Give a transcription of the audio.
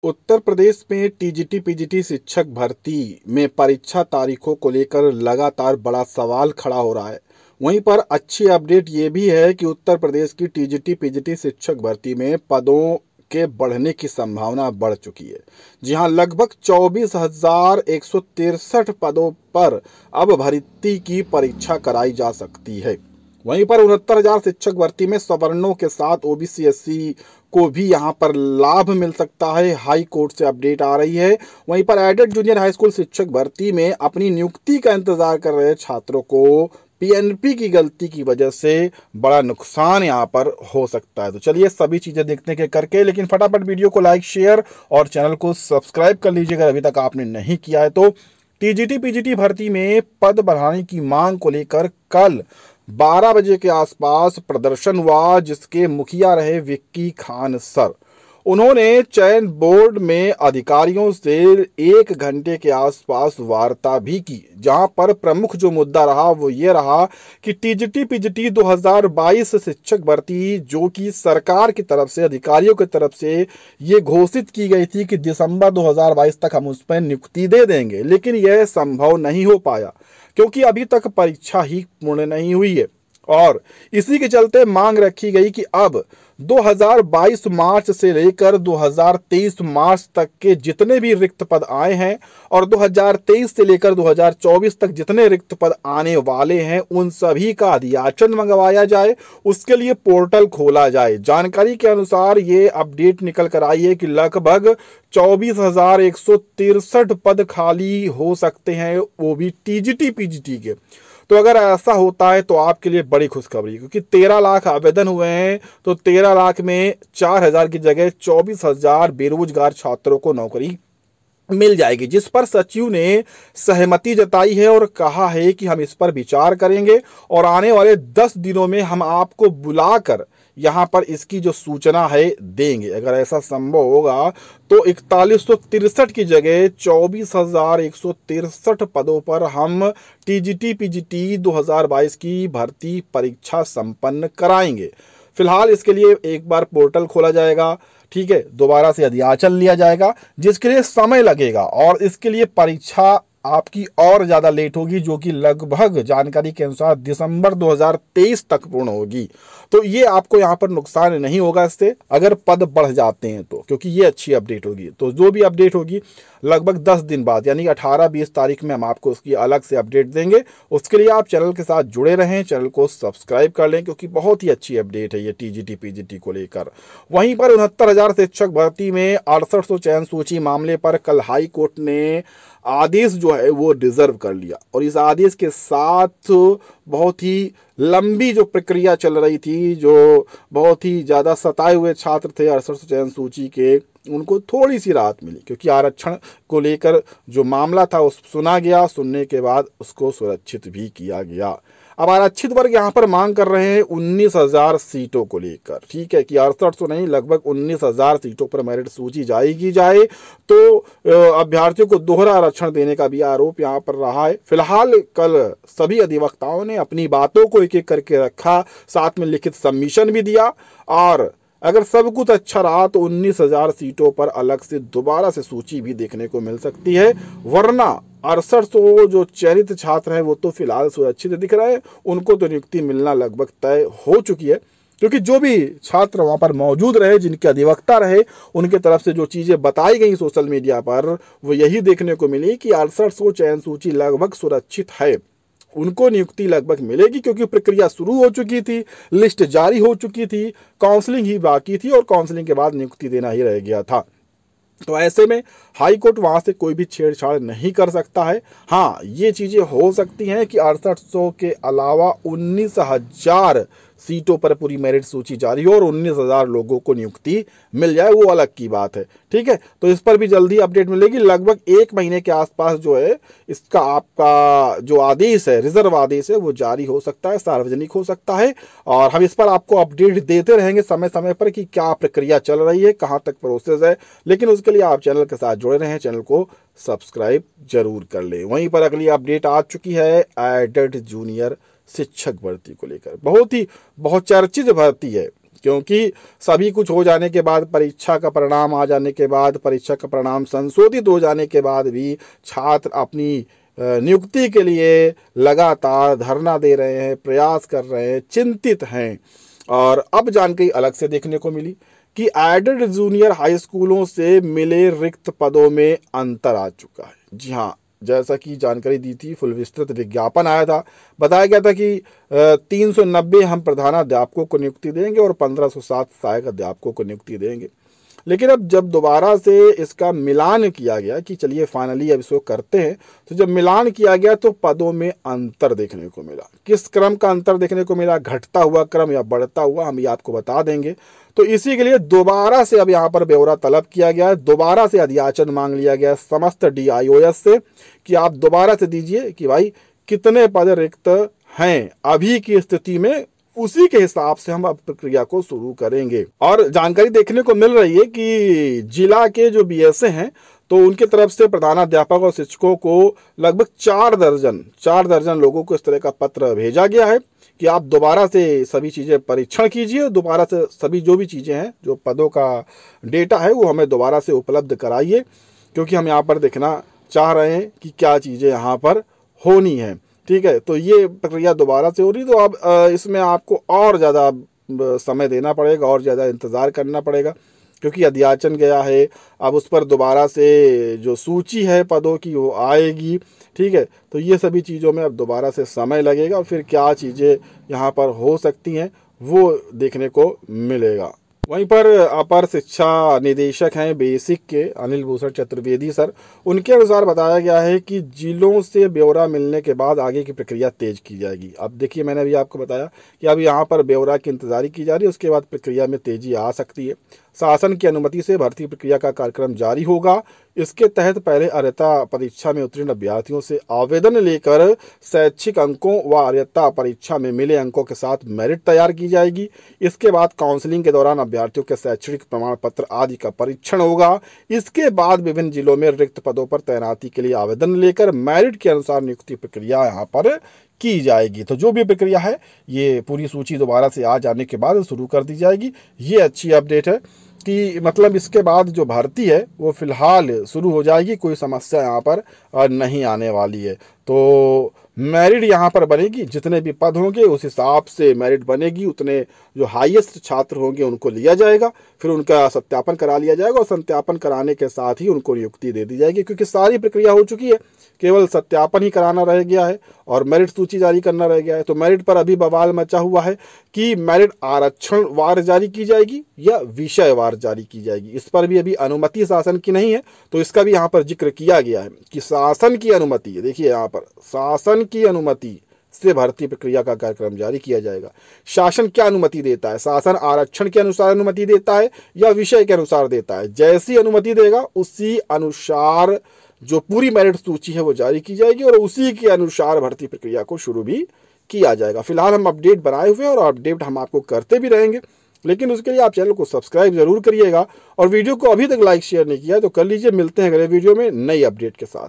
उत्तर प्रदेश में TGT PGT शिक्षक भर्ती में परीक्षा तारीखों को लेकर लगातार बड़ा सवाल खड़ा हो रहा है। वहीं पर अच्छी अपडेट ये भी है कि उत्तर प्रदेश की टीजीटी पीजीटी शिक्षक भर्ती में पदों के बढ़ने की संभावना बढ़ चुकी है। जी हां, लगभग 24,163 पदों पर अब भर्ती की परीक्षा कराई जा सकती है। वहीं पर 69,000 शिक्षक भर्ती में सवर्णों के साथ ओबीसी एससी को भी यहां पर लाभ मिल सकता है। हाई कोर्ट से अपडेट आ रही है। वहीं पर एडेड जूनियर हाई स्कूल शिक्षक भर्ती में अपनी नियुक्ति का इंतजार कर रहे छात्रों को पीएनपी की गलती की वजह से बड़ा नुकसान यहां पर हो सकता है। तो चलिए सभी चीजें देखने के करके, लेकिन फटाफट वीडियो को लाइक शेयर और चैनल को सब्सक्राइब कर लीजिए अगर अभी तक आपने नहीं किया है तो। टीजीटी पीजीटी भर्ती में पद बढ़ाने की मांग को लेकर कल 12 बजे के आसपास प्रदर्शन हुआ, जिसके मुखिया रहे विक्की खान सर। उन्होंने चयन बोर्ड में अधिकारियों से 1 घंटे के आसपास वार्ता भी की, जहां पर प्रमुख जो मुद्दा रहा वो ये रहा कि टीजीटी पीजीटी 2022 शिक्षक भर्ती, जो कि सरकार की तरफ से, अधिकारियों की तरफ से ये घोषित की गई थी कि दिसंबर 2022 तक हम उस पर नियुक्ति दे देंगे, लेकिन यह संभव नहीं हो पाया क्योंकि अभी तक परीक्षा ही पूर्ण नहीं हुई है। और इसी के चलते मांग रखी गई कि अब 2022 मार्च से लेकर 2023 मार्च तक के जितने भी रिक्त पद आए हैं और 2023 से लेकर 2024 तक जितने रिक्त पद आने वाले हैं, उन सभी का अधियाचन मंगवाया जाए, उसके लिए पोर्टल खोला जाए। जानकारी के अनुसार ये अपडेट निकल कर आई है कि लगभग 24,163 पद खाली हो सकते हैं, वो भी टीजीटी पीजीटी के। तो अगर ऐसा होता है तो आपके लिए बड़ी खुशखबरी, क्योंकि 13 लाख आवेदन हुए हैं, तो 13 लाख में 4,000 की जगह 24,000 बेरोजगार छात्रों को नौकरी मिल जाएगी, जिस पर सचिव ने सहमति जताई है और कहा है कि हम इस पर विचार करेंगे और आने वाले 10 दिनों में हम आपको बुलाकर यहां पर इसकी जो सूचना है देंगे। अगर ऐसा संभव होगा तो 4163 की जगह 24,163 पदों पर हम टीजीटी पीजीटी 2022 की भर्ती परीक्षा संपन्न कराएंगे। फिलहाल इसके लिए एक बार पोर्टल खोला जाएगा, ठीक है, दोबारा से अधियाचन लिया जाएगा, जिसके लिए समय लगेगा और इसके लिए परीक्षा आपकी और ज्यादा लेट होगी, जो कि लगभग जानकारी के अनुसार दिसंबर 2023 तक पूर्ण होगी। तो ये आपको यहाँ पर नुकसान नहीं होगा इससे, अगर पद बढ़ जाते हैं तो, क्योंकि ये अच्छी अपडेट होगी। तो जो भी अपडेट होगी लगभग 10 दिन बाद, यानी 18-20 तारीख में हम आपको उसकी अलग से अपडेट देंगे। उसके लिए आप चैनल के साथ जुड़े रहें, चैनल को सब्सक्राइब कर लें, क्योंकि बहुत ही अच्छी अपडेट है ये टीजीटी पीजीटी को लेकर। वहीं पर 69,000 शिक्षक भर्ती में 6800 चयन सूची मामले पर कल हाई कोर्ट ने आदेश जो है वो डिजर्व कर लिया, और इस आदेश के साथ बहुत ही लंबी जो प्रक्रिया चल रही थी, जो बहुत ही ज़्यादा सताए हुए छात्र थे 6800 चयन सूची के, उनको थोड़ी सी राहत मिली, क्योंकि आरक्षण को लेकर जो मामला था उस सुना गया, सुनने के बाद उसको सुरक्षित भी किया गया। अब आरक्षित वर्ग यहाँ पर मांग कर रहे हैं 19,000 सीटों को लेकर, ठीक है, कि 6800 नहीं, लगभग 19,000 सीटों पर मेरिट सूची जारी की जाए। तो अभ्यर्थियों को दोहरा आरक्षण देने का भी आरोप यहाँ पर रहा है। फिलहाल कल सभी अधिवक्ताओं ने अपनी बातों को एक एक करके रखा, साथ में लिखित सबमिशन भी दिया, और अगर सब कुछ अच्छा रहा तो 19,000 सीटों पर अलग से दोबारा से सूची भी देखने को मिल सकती है। वरना 6800 जो चयनित छात्र हैं वो तो फिलहाल सुरक्षित दिख रहे हैं, उनको तो नियुक्ति मिलना लगभग तय हो चुकी है, क्योंकि जो भी छात्र वहां पर मौजूद रहे, जिनके अधिवक्ता रहे, उनके तरफ से जो चीजें बताई गई सोशल मीडिया पर, वो यही देखने को मिली कि 6800 चयन सूची लगभग सुरक्षित है, उनको नियुक्ति लगभग मिलेगी, क्योंकि प्रक्रिया शुरू हो चुकी थी, लिस्ट जारी हो चुकी थी, काउंसलिंग ही बाकी थी और काउंसलिंग के बाद नियुक्ति देना ही रह गया था। तो ऐसे में हाई कोर्ट वहां से कोई भी छेड़छाड़ नहीं कर सकता है। हाँ, ये चीजें हो सकती हैं कि 6800 के अलावा 19,000 सीटों पर पूरी मेरिट सूची जारी हो और 19,000 लोगों को नियुक्ति मिल जाए, वो अलग की बात है, ठीक है। तो इस पर भी जल्दी अपडेट मिलेगी। लगभग 1 महीने के आसपास जो है इसका आपका जो आदेश है, रिजर्व आदेश है, वो जारी हो सकता है, सार्वजनिक हो सकता है, और हम इस पर आपको अपडेट देते रहेंगे समय समय पर कि क्या प्रक्रिया चल रही है, कहाँ तक प्रोसेस है। लेकिन उसके लिए आप चैनल के साथ जुड़े रहें, चैनल को सब्सक्राइब जरूर कर ले। वहीं पर अगली अपडेट आ चुकी है एडेड जूनियर शिक्षक भर्ती को लेकर। बहुत चर्चित भर्ती है, क्योंकि सभी कुछ हो जाने के बाद, परीक्षा का परिणाम आ जाने के बाद, परीक्षा का परिणाम संशोधित हो जाने के बाद भी छात्र अपनी नियुक्ति के लिए लगातार धरना दे रहे हैं, प्रयास कर रहे हैं, चिंतित हैं। और अब जानकारी अलग से देखने को मिली कि एडेड जूनियर हाई स्कूलों से मिले रिक्त पदों में अंतर आ चुका है। जी हाँ, जैसा कि जानकारी दी थी, फुल विस्तृत विज्ञापन आया था, बताया गया था कि 390 हम प्रधानाध्यापकों को नियुक्ति देंगे और 1507 सहायक अध्यापकों को नियुक्ति देंगे। लेकिन अब जब दोबारा से इसका मिलान किया गया कि चलिए फाइनली अब इसको करते हैं, तो जब मिलान किया गया तो पदों में अंतर देखने को मिला। किस क्रम का अंतर देखने को मिला, घटता हुआ क्रम या बढ़ता हुआ, हम ये आपको बता देंगे। तो इसी के लिए दोबारा से अब यहाँ पर ब्यौरा तलब किया गया है, दोबारा से अध्याचन मांग लिया गया समस्त DIOS से कि आप दोबारा से दीजिए कि भाई कितने पद रिक्त हैं अभी की स्थिति में, उसी के हिसाब से हम अब प्रक्रिया को शुरू करेंगे। और जानकारी देखने को मिल रही है कि जिला के जो BSA हैं तो उनके तरफ से प्रधानाध्यापक और शिक्षकों को लगभग 4 दर्जन लोगों को इस तरह का पत्र भेजा गया है कि आप दोबारा से सभी चीज़ें परीक्षण कीजिए, दोबारा से सभी जो भी चीज़ें हैं, जो पदों का डेटा है वो हमें दोबारा से उपलब्ध कराइए, क्योंकि हम यहाँ पर देखना चाह रहे हैं कि क्या चीज़ें यहाँ पर होनी है। ठीक है, तो ये प्रक्रिया दोबारा से हो रही, तो अब इसमें आपको और ज़्यादा समय देना पड़ेगा और ज़्यादा इंतज़ार करना पड़ेगा, क्योंकि अध्याचन गया है। अब उस पर दोबारा से जो सूची है पदों की वो आएगी। ठीक है, तो ये सभी चीज़ों में अब दोबारा से समय लगेगा और फिर क्या चीज़ें यहाँ पर हो सकती हैं वो देखने को मिलेगा। वहीं पर अपर शिक्षा निदेशक हैं बेसिक के अनिल भूषण चतुर्वेदी सर, उनके अनुसार बताया गया है कि जिलों से ब्यौरा मिलने के बाद आगे की प्रक्रिया तेज की जाएगी। अब देखिए, मैंने अभी आपको बताया कि अब यहाँ पर ब्यौरा की इंतजारी की जा रही है, उसके बाद प्रक्रिया में तेजी आ सकती है। शासन की अनुमति से भर्ती प्रक्रिया का कार्यक्रम जारी होगा। इसके तहत पहले अर्हता परीक्षा में उत्तीर्ण अभ्यर्थियों से आवेदन लेकर शैक्षिक अंकों व अर्हता परीक्षा में मिले अंकों के साथ मेरिट तैयार की जाएगी। इसके बाद काउंसलिंग के दौरान अभ्यर्थियों के शैक्षणिक प्रमाण पत्र आदि का परीक्षण होगा। इसके बाद विभिन्न जिलों में रिक्त पदों पर तैनाती के लिए आवेदन लेकर मेरिट के अनुसार नियुक्ति प्रक्रिया यहाँ पर की जाएगी। तो जो भी प्रक्रिया है ये पूरी सूची दोबारा से आ जाने के बाद शुरू कर दी जाएगी। ये अच्छी अपडेट है कि मतलब इसके बाद जो भर्ती है वो फिलहाल शुरू हो जाएगी, कोई समस्या यहाँ पर नहीं आने वाली है। तो मेरिट यहाँ पर बनेगी, जितने भी पद होंगे उस हिसाब से मेरिट बनेगी, उतने जो हाईएस्ट छात्र होंगे उनको लिया जाएगा, फिर उनका सत्यापन करा लिया जाएगा और सत्यापन कराने के साथ ही उनको नियुक्ति दे दी जाएगी, क्योंकि सारी प्रक्रिया हो चुकी है, केवल सत्यापन ही कराना रह गया है और मेरिट सूची जारी करना रह गया है। तो मेरिट पर अभी बवाल मचा हुआ है कि मेरिट आरक्षण वार जारी की जाएगी या विषय वार जारी की जाएगी। इस पर भी अभी अनुमति शासन की नहीं है, तो इसका भी यहाँ पर जिक्र किया गया है कि शासन की अनुमति, देखिए यहाँ पर शासन की अनुमति से भर्ती प्रक्रिया का कार्यक्रम जारी किया जाएगा। शासन क्या अनुमति देता है, शासन आरक्षण के अनुसार अनुमति देता है या विषय के अनुसार देता है? जैसी अनुमति देगा उसी अनुसार जो पूरी मेरिट सूची है वो जारी की जाएगी और उसी के अनुसार भर्ती प्रक्रिया को शुरू भी किया जाएगा। फिलहाल हम अपडेट बनाए हुए हैं और अपडेट हम आपको करते भी रहेंगे, लेकिन उसके लिए आप चैनल को सब्सक्राइब जरूर करिएगा और वीडियो को अभी तक लाइक शेयर नहीं किया तो कर लीजिए। मिलते हैं अगले वीडियो में नई अपडेट के साथ।